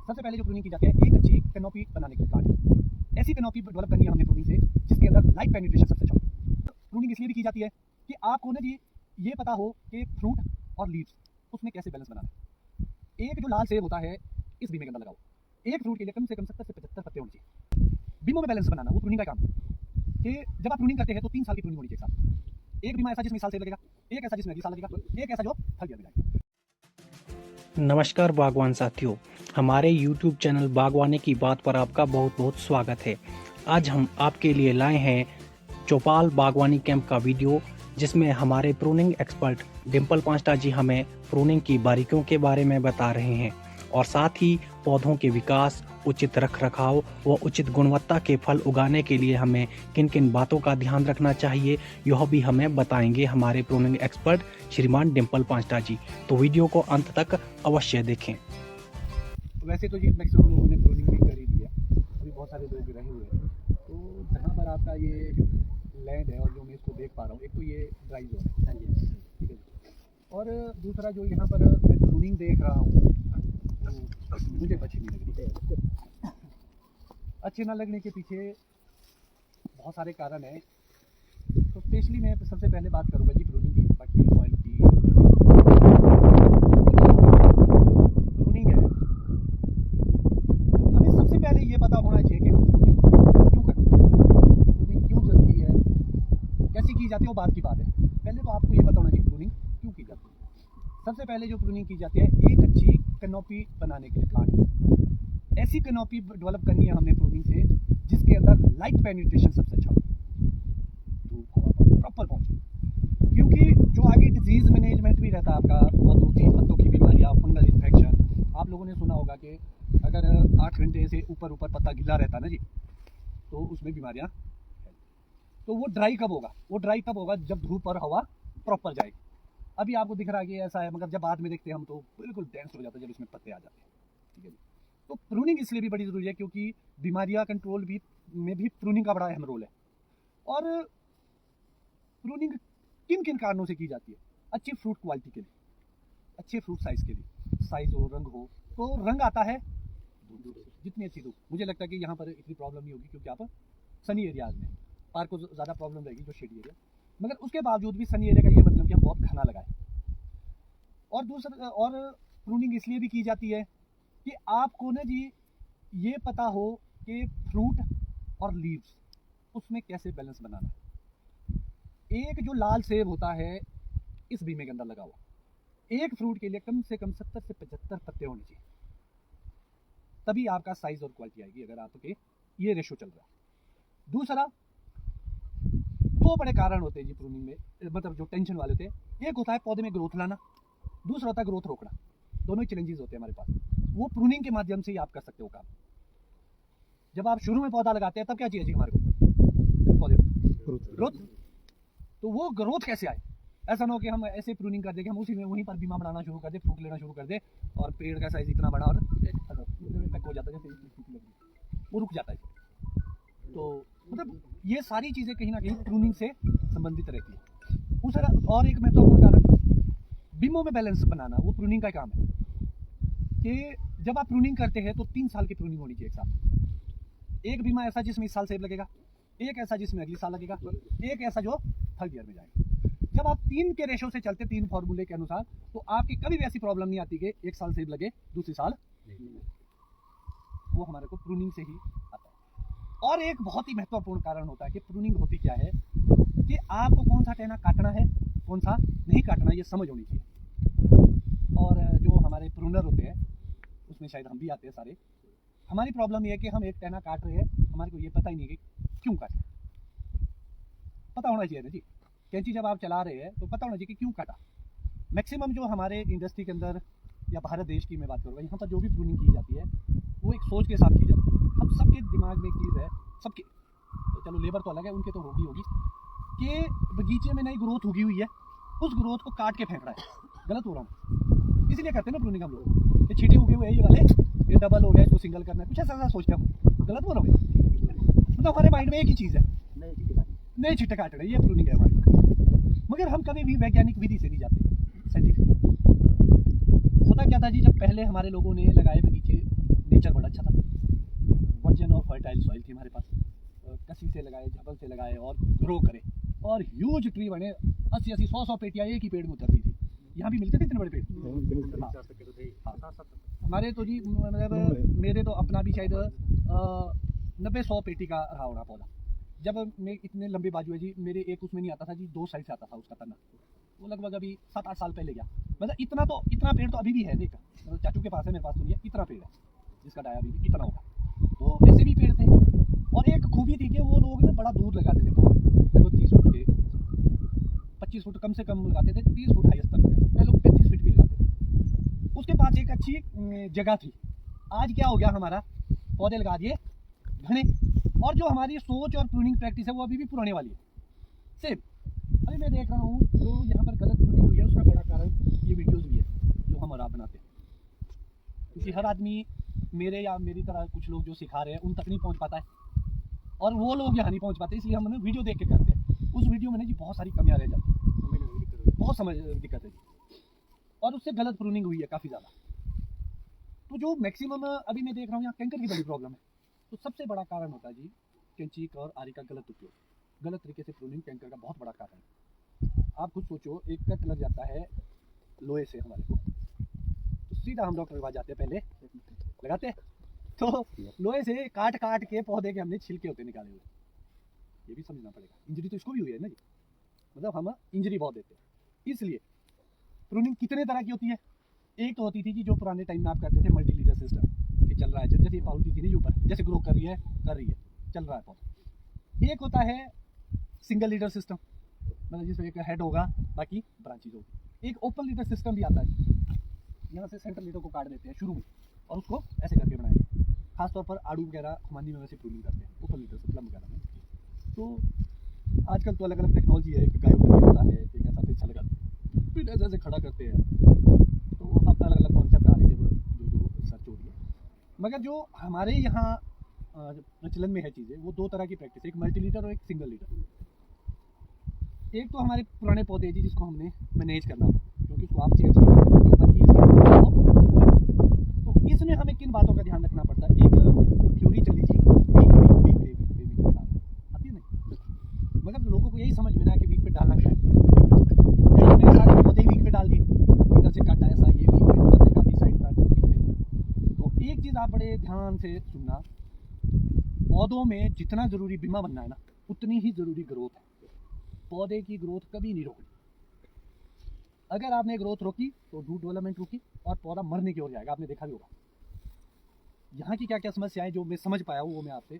सबसे पहले जो प्रूनिंग की जाती है एक अच्छी कैनोपी बनाने के लिए काट ऐसी कैनोपी डेवलप करनी है हमने प्रूनिंग से जिसके अंदर लाइट पेनिट्रेशन सबसे अच्छा हो। प्रूनिंग इसलिए भी की जाती है कि आपको ना जी ये पता हो कि फ्रूट और लीव्स उसमें कैसे बैलेंस बनाना है। एक जो लाल सेब होता है इस बीमे के अंदर लगाओ, एक फ्रूट के लिए कम से कम 70 से 75 पत्ते होने चाहिए। बीमों में बैलेंस बनाना वो प्रूनिंग का काम है कि जब आप प्रूनिंग करते हैं तो 3 साल की प्रूनिंग होनी चाहिए साथ। एक बीमा ऐसा जिसमें साल सेब लगेगा, एक ऐसा जिसमें अगले साल लगेगा, एक ऐसा जो थर्ड ईयर में जाएगा। नमस्कार बागवान साथियों, हमारे YouTube चैनल बागवानी की बात पर आपका बहुत बहुत स्वागत है। आज हम आपके लिए लाए हैं चौपाल बागवानी कैंप का वीडियो, जिसमें हमारे प्रूनिंग एक्सपर्ट डिम्पल पांचटा जी हमें प्रूनिंग की बारीकियों के बारे में बता रहे हैं और साथ ही पौधों के विकास, उचित रख रखाव व उचित गुणवत्ता के फल उगाने के लिए हमें किन किन बातों का ध्यान रखना चाहिए, यह भी हमें बताएंगे हमारे प्रूनिंग एक्सपर्ट श्रीमान डिम्पल पांचटा जी। तो वीडियो को अंत तक अवश्य देखें। वैसे तो जी मैक्सिमम लोगों ने प्रूनिंग भी कर ही दी है, अभी बहुत सारे लोग रहे हुए हैं। तो जहाँ पर आपका ये लैंड है और जो मैं इसको देख पा रहा हूँ, एक तो ये ड्राई जोन है, ठीक है, और दूसरा जो यहाँ पर मैं प्रूनिंग देख रहा हूँ तो मुझे अच्छी नहीं लग रही। अच्छे ना लगने के पीछे बहुत सारे कारण हैं। तो स्पेशली मैं सबसे पहले बात करूँगा जी प्रूनिंग की, बाकी सॉइल की प्रूनिंग है। हमें सबसे पहले ये पता होना चाहिए कि हम प्रूनिंग क्यों करते हैं, प्रूनिंग क्यों जरूरी है, कैसी की जाती है, वो बात की बात है। पहले तो आपको ये पता होना चाहिए प्रूनिंग क्यों की जाती है। सबसे पहले जो प्रूनिंग की जाती है एक अच्छी कैनोपी बनाने के लिए प्लांट ऐसी कैनोपी डेवलप करनी है हमने प्रूनिंग से जिसके अंदर लाइट पेनिट्रेशन सबसे अच्छा हो, धूप हवा पानी प्रॉपर पहुंचे। क्योंकि जो आगे डिजीज मैनेजमेंट भी रहता है आपका, पौधों की पत्तों की बीमारियां, फंगल इन्फेक्शन, आप लोगों ने सुना होगा कि अगर 8 घंटे से ऊपर पत्ता गीला रहता है ना जी, तो उसमें बीमारियां। तो वो ड्राई कब होगा, वो ड्राई तब होगा जब धूप और हवा प्रॉपर जाएगी। अभी आपको दिख रहा है कि ऐसा है, मगर जब बाद में देखते हैं हम तो बिल्कुल डेंस हो जाता है जब इसमें पत्ते आ जाते हैं, ठीक है। तो प्रूनिंग इसलिए भी बड़ी ज़रूरी है क्योंकि बीमारियां कंट्रोल भी में भी प्रूनिंग का बड़ा अहम रोल है। और प्रूनिंग किन किन कारणों से की जाती है? अच्छी फ्रूट क्वालिटी के लिए, अच्छे फ्रूट साइज के लिए, साइज हो, रंग हो। तो रंग आता है जितनी अच्छी धूप, मुझे लगता है कि यहाँ पर इतनी प्रॉब्लम नहीं होगी क्योंकि आप सनी एरियाज में, पार्क को ज़्यादा प्रॉब्लम रहेगी जो शेडी एरिया, मगर उसके बावजूद भी सनी एरिया का ये मतलब कि हम बहुत घना लगाएं। और दूसरा, और प्रूनिंग इसलिए भी की जाती है कि आपको ना जी ये पता हो कि फ्रूट और लीव्स उसमें कैसे बैलेंस बनाना है। एक जो लाल सेब होता है इस बीमे के अंदर लगा हुआ, एक फ्रूट के लिए कम से कम 70 से 75 पत्ते होने चाहिए, तभी आपका साइज और क्वालिटी आएगी, अगर आपके ये रेशो चल रहा है। दूसरा, दो बड़े कारण होते हैं जी प्रूनिंग में, मतलब जो टेंशन वाले होते हैं। एक होता है पौधे में ग्रोथ लाना, दूसरा होता है ग्रोथ रोकना। दोनों ही चैलेंजेस होते हैं हमारे पास, वो प्रूनिंग के माध्यम से ही आप कर सकते हो काम। जब आप शुरू में पौधा लगाते हैं तब क्या चाहिए जी हमारे को, पौधे ग्रोथ। तो वो ग्रोथ कैसे आए? ऐसा ना हो कि हम ऐसे प्रूनिंग कर दे कि हम उसी में वहीं पर बीमा बनाना शुरू कर दे, फ्रूट लेना शुरू कर दे और पेड़ का साइज इतना बड़ा और पैक हो जाता है, जैसे वो रुक जाता है। तो मतलब ये सारी चीज़ें कहीं ना कहीं प्रूनिंग से संबंधित रहती है। दूसरा और एक महत्वपूर्ण कारण बीमों में बैलेंस बनाना, वो प्रूनिंग का काम है कि जब आप प्रूनिंग करते हैं तो 3 साल की प्रूनिंग होनी चाहिए एक साथ। एक बीमा ऐसा जिसमें इस साल सेब लगेगा, एक ऐसा जिसमें अगले साल लगेगा, एक ऐसा जो थर्ड ईयर में जाएगा। जब आप 3 के रेशो से चलते, 3 फॉर्मूले के अनुसार, तो आपकी कभी भी ऐसी प्रॉब्लम नहीं आती कि एक साल सेब लगे दूसरे साल, वो हमारे को प्रूनिंग से ही आता है। और एक बहुत ही महत्वपूर्ण कारण होता है कि प्रूनिंग होती क्या है, कि आपको कौन सा टहना काटना है, कौन सा नहीं काटना, ये समझ होनी चाहिए। और जो हमारे प्रूनर होते हैं उसमें शायद हम भी आते हैं सारे। हमारी प्रॉब्लम ये है कि हम एक टहना काट रहे हैं, हमारे को ये पता ही नहीं है कि क्यों काटा। पता होना चाहिए ना जी, कैंची जब आप चला रहे हैं तो पता होना चाहिए कि क्यों काटा। मैक्सिमम जो हमारे इंडस्ट्री के अंदर या भारत देश की मैं बात करूँगा, यहाँ पर जो भी प्रूनिंग की जाती है वो एक सोच के साथ की जाती है। हम सबके दिमाग में एक चीज़ है, सबके, तो चलो लेबर तो अलग है, उनके तो होगी कि बगीचे में नई ग्रोथ उगी हुई है, उस ग्रोथ को काट के फेंक रहा है। गलत हो रहा हूँ, इसीलिए करते हैं ना प्रूनिंग हम लोग, ये छींटे उगे हुए ये वाले, ये डबल हो गया, इसको सिंगल करना है, कुछ ऐसा सोचते हैं हम। गलत बोल रहा हूँ, मतलब हमारे माइंड में एक ही चीज़ है, नए छींटे काट रहे, ये प्रूनिंग है हमारी। मगर हम कभी भी वैज्ञानिक विधि से नहीं जाते, साइंटिफिक। होता क्या था जी, जब पहले हमारे लोगों ने लगाए बगीचे नेचर थी हमारे पास, कसी से लगाए, झबल से लगाए और ग्रो करे और ह्यूज ट्री बने। 80-80, 100-100 पेटियाँ एक ही पेड़ में उतरती थी। यहाँ भी मिलते थे इतने बड़े पेड़। हाँ। हमारे तो जी मतलब मेरे तो अपना भी शायद 90-100 पेटी का रहा होगा पौधा। जब मैं इतने लंबे बाजू है जी, मेरे एक उसमें नहीं आता था जी, 2 साइड से आता था उसका तना। वो लगभग अभी 7-8 साल पहले गया। मतलब इतना पेड़ तो अभी भी है, देख मतलब चाचू के पास है, मेरे पास तो नहीं है। इतना पेड़ है जिसका डाया अभी भी इतना होगा। तो ऐसे भी पेड़ थे। और एक खूबी थी कि वो लोग ना बड़ा दूर लगाते थे पौधे, लगभग 30 फुट के, 25 फुट कम से कम लगाते थे, 30 फुट हाईएस्ट तक लगाते थे, लोग 35 फीट भी लगाते थे। उसके पास एक अच्छी जगह थी। आज क्या हो गया, हमारा पौधे लगा दिए घने, और जो हमारी सोच और प्रूनिंग प्रैक्टिस है वो अभी भी पुराने वाली है सेम। अभी मैं देख रहा हूँ जो यहाँ पर गलत प्रूनिंग हुई है, उसका बड़ा कारण ये वीडियोस भी है जो हम और आप बनाते हैं। क्योंकि हर आदमी मेरे या मेरी तरह कुछ लोग जो सिखा रहे हैं उन तक नहीं पहुँच पाता है, और वो लोग यहाँ नहीं पहुँच पाते, इसलिए हम वीडियो देख के करते हैं। उस वीडियो में जी बहुत सारी कमियाँ रह जाती हैं, बहुत समझ दिक्कत है जी, और उससे गलत प्रूनिंग हुई है काफ़ी ज़्यादा। तो जो मैक्सिमम अभी मैं देख रहा हूँ यहाँ कैंकर की बड़ी प्रॉब्लम है। तो सबसे बड़ा कारण होता है जी कैंची का और आरी का गलत उपयोग, गलत तरीके से प्रूनिंग कैंकर का बहुत बड़ा कारण है। आप खुद सोचो, एक कट लग जाता है लोहे से हमारे को, तो सीधा हम डॉक्टर के पास जाते हैं, पहले लगाते हैं तो लोहे से काट काट के पौधे के हमने छिलके होते निकाले हुए। ये भी समझना पड़ेगा, इंजरी तो इसको भी हुई है ना जी, मतलब हम इंजरी बहुत देते हैं। इसलिए प्रूनिंग कितने तरह की होती है। एक तो होती थी कि जो पुराने टाइम में आप करते थे मल्टी लीडर सिस्टम, कि चल रहा है, जैसे ये पाउटी थी ना ऊपर, जैसे ग्रो कर रही है चल रहा है पौधा। एक होता है सिंगल लीडर सिस्टम, मतलब जिसमें एक हेड होगा बाकी ब्रांचेज होगी। एक ओपन लीडर सिस्टम भी आता है, यहाँ से सेंट्रल लीडर को काट देते हैं शुरू में और उसको ऐसे करके बनाएंगे। खासतौर पर आड़ू वगैरह खुमानी में वैसे प्रूनिंग करते हैं ओपन लीडर से, प्लम वगैरह में। तो आजकल तो अलग अलग टेक्नोलॉजी है, एक गाय होता है, एक ऐसा तिरछा लगा फिर ऐसे ऐसे खड़ा करते हैं। तो अब अलग अलग कॉन्सेप्ट आ रही है जो रिसर्च हो रही है। मगर जो हमारे यहाँ प्रचलन में है चीज़ें, वो 2 तरह की प्रैक्टिस है, एक मल्टी लीडर और एक सिंगल लीडर। एक तो हमारे पुराने पौधे जी जिसको हमने मैनेज करना हो, क्योंकि उसको आप चेंज नहीं कर सकते, ऊपर की तो इसमें हमें किन बातों का ध्यान रखना पड़ता है। एक थ्योरी चली थी वीक पे आती है नहीं, मगर लोगों को यही समझ में ना कि वीक पे डालना क्या है। सारे पौधे वीक पे डाल दिए, इधर से काटा ऐसा, ये वीक पे, उधर से काटी साइड काट वीक पे। तो एक चीज़ आप बड़े ध्यान से सुनना, पौधों में जितना ज़रूरी बीमा बनना है ना, उतनी ही ज़रूरी ग्रोथ है। पौधे की ग्रोथ कभी नहीं रोकनी। अगर आपने ग्रोथ रोकी तो रूट डेवलपमेंट रुकी और पौधा मरने की ओर जाएगा। आपने देखा भी होगा। यहाँ की क्या क्या समस्याएं जो मैं समझ पाया हूँ वो मैं आपसे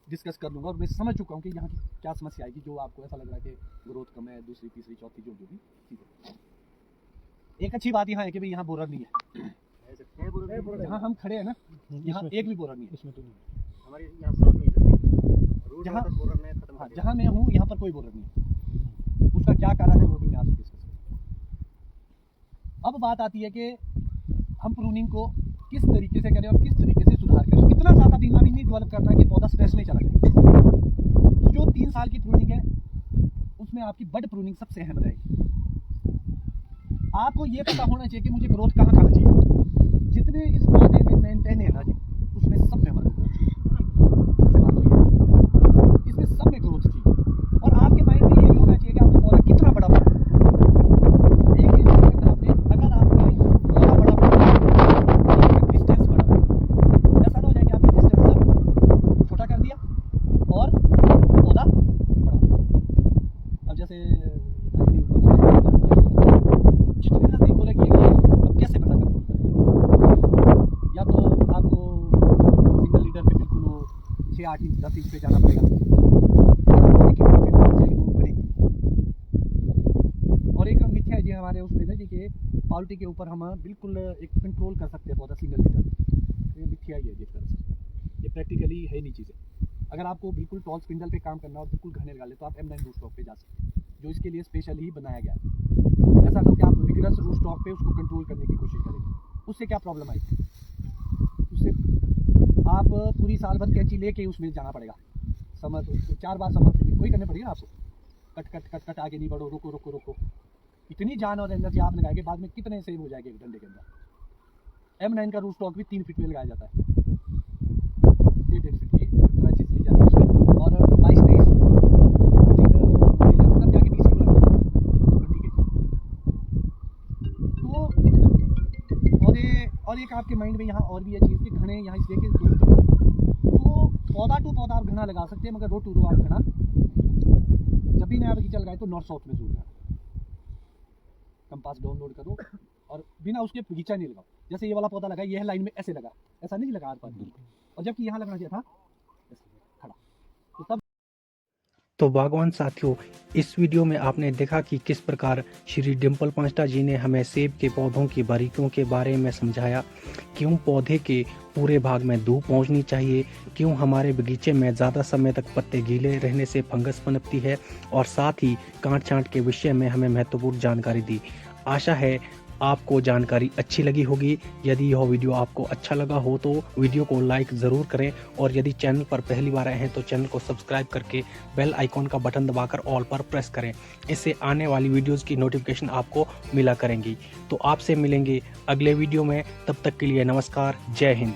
डिस्कस कर लूँगा, और मैं समझ चुका हूँ कि यहाँ की क्या समस्या आएगी जो आपको ऐसा लग रहा है कि ग्रोथ कम है, दूसरी तीसरी चौथी जो भी चीज़ें। एक अच्छी बात यहाँ है कि भाई यहाँ बोरर नहीं है। जहाँ हम खड़े हैं ना, यहाँ एक भी बोरर नहीं है। इसमें तो नहीं, हमारे यहाँ जहाँ मैं हूँ यहाँ पर कोई बोरर नहीं है। उसका क्या कारण है वो भी मैं आपसे डिस्कस करूँगा। अब बात आती है कि हम प्रूनिंग को किस तरीके से करें और किस तरीके से सुधार करें। इतना ज़्यादा बीमा भी नहीं डेवलप करना कि पौधा स्ट्रेस में चला जाए। तो जो 3 साल की प्रूनिंग है उसमें आपकी बड प्रूनिंग सबसे अहम रहेगी। आपको ये पता होना चाहिए कि मुझे ग्रोथ कहाँ कहाँ चाहिए। जितने इस पौधे में मेंटेन है ना जी, उसमें सब में हमारे ग्रोथ चाहिए। इसमें सब में ग्रोथ चाहिए, और आपके माइंड में ये भी होना चाहिए कि आपका पौधा कितना बड़ा बना है। एक चीज देखना आपने, अगर आपने पौधा बड़ा बना, डिस्टेंस बड़ा है, ऐसा ना हो जाए कि आपने डिस्टेंस छोटा कर दिया और पौधा बड़ा। अब जैसे जितने नजदीक हो रहा है अब कैसे पता कंट्रोल करें। या तो आपको सिंगल लीडर पे बिल्कुल वो 6, 8 इंच 10 इंच पे जाना पड़ेगा, और एक मिथ्या है जी हमारे उसमें ना जी कि पाउल्टी के ऊपर हम बिल्कुल एक कंट्रोल कर सकते हैं पौधा सिंगल लीडर। ये मिथ्या ही है जिस तरह से, ये प्रैक्टिकली है नहीं चीज़ें। अगर आपको बिल्कुल टॉल स्पिंडल पे काम करना और बिल्कुल घने लगा ले तो आप M9 रूट स्टॉक पे जा सकते हैं, जो इसके लिए स्पेशल ही बनाया गया है। ऐसा ना कि आप विग्रस रूट स्टॉक पे उसको कंट्रोल करने की कोशिश करेंगे, उससे क्या प्रॉब्लम आएगी। उससे आप पूरी साल भर कैंची लेके उसमें जाना पड़ेगा। समर 4 बार समर कोई करने पड़ेगा आपको, कट कट कट कट आगे नहीं बढ़ो, रुको रुको रुको। इतनी जान और एनर्जी आप लगाएंगे, बाद में कितने सेव हो जाएंगे 1 घंटे के अंदर। M9 का रूट स्टॉक भी 3 फीट में लगाया जाता है, 1.5 फीट की ब्रांचेस ली जाती है। जाते हैं उसमें, और 22-23 तब जाके 20 किलो लगता है 20 केजी। तो और एक आपके माइंड में यहाँ और भी है चीज़ कि घने यहाँ इसलिए कि दूर पे, तो पौधा टू पौधा आप घना लगा सकते हैं, मगर रो टू रो आप घना जब भी नया बगीचा लगाए तो नॉर्थ साउथ में जरूर लगाओ। कंपास डाउनलोड करो और बिना उसके बगीचा नहीं लगाओ। जैसे ये वाला पौधा लगा, ये लाइन में ऐसे लगा, ऐसा नहीं लगा आर पार, और जबकि यहाँ लगना चाहिए था ऐसे खड़ा। तो तब तो बागवान साथियों, इस वीडियो में आपने देखा कि किस प्रकार श्री डिम्पल पांचटा जी ने हमें सेब के पौधों की बारीकियों के बारे में समझाया, क्यों पौधे के पूरे भाग में धूप पहुंचनी चाहिए, क्यों हमारे बगीचे में ज़्यादा समय तक पत्ते गीले रहने से फंगस पनपती है, और साथ ही काट छांट के विषय में हमें महत्वपूर्ण जानकारी दी। आशा है आपको जानकारी अच्छी लगी होगी। यदि यह वीडियो आपको अच्छा लगा हो तो वीडियो को लाइक ज़रूर करें, और यदि चैनल पर पहली बार आए हैं तो चैनल को सब्सक्राइब करके बेल आइकॉन का बटन दबाकर ऑल पर प्रेस करें। इससे आने वाली वीडियोस की नोटिफिकेशन आपको मिला करेंगी। तो आपसे मिलेंगे अगले वीडियो में, तब तक के लिए नमस्कार, जय हिंद।